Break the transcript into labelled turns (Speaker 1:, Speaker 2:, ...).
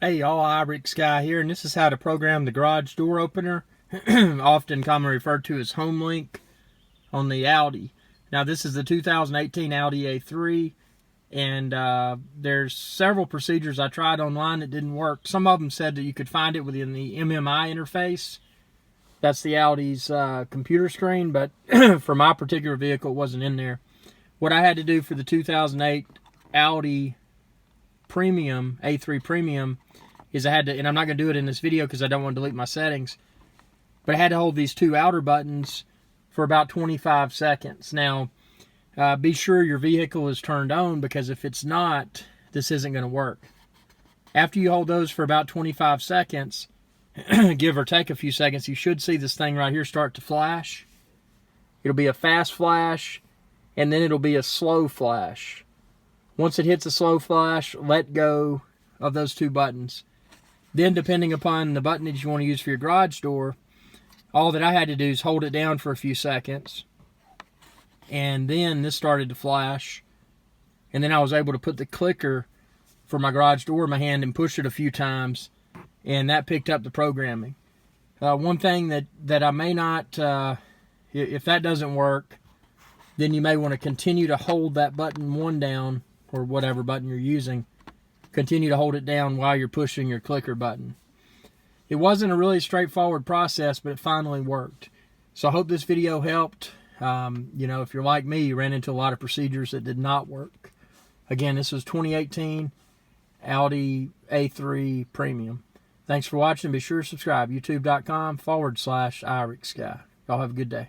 Speaker 1: Hey y'all, iRick Guy here, and this is how to program the garage door opener, often commonly referred to as HomeLink, on the Audi. Now this is the 2018 Audi A3, and there's several procedures I tried online that didn't work. Some of them said that you could find it within the MMI interface. That's the Audi's computer screen, but for my particular vehicle, it wasn't in there. What I had to do for the 2008 Audi Premium, A3 Premium, is I had to, and I'm not going to do it in this video because I don't want to delete my settings, but I had to hold these two outer buttons for about 25 seconds. Now, be sure your vehicle is turned on, because if it's not, this isn't going to work. After you hold those for about 25 seconds, give or take a few seconds, you should see this thing right here start to flash. It'll be a fast flash, and then it'll be a slow flash. Once it hits a slow flash, let go of those two buttons. Then, depending upon the button that you want to use for your garage door, all that I had to do is hold it down for a few seconds. And then this started to flash. And then I was able to put the clicker for my garage door in my hand and push it a few times. And that picked up the programming. One thing that I may not, if that doesn't work, then you may want to continue to hold that button one down, or whatever button you're using. Continue to hold it down while you're pushing your clicker button. It wasn't a really straightforward process, but it finally worked. So I hope this video helped. If you're like me, you ran into a lot of procedures that did not work. Again, this was 2018 Audi A3 Premium. Thanks for watching. Be sure to subscribe. YouTube.com/iRickSky. Y'all have a good day.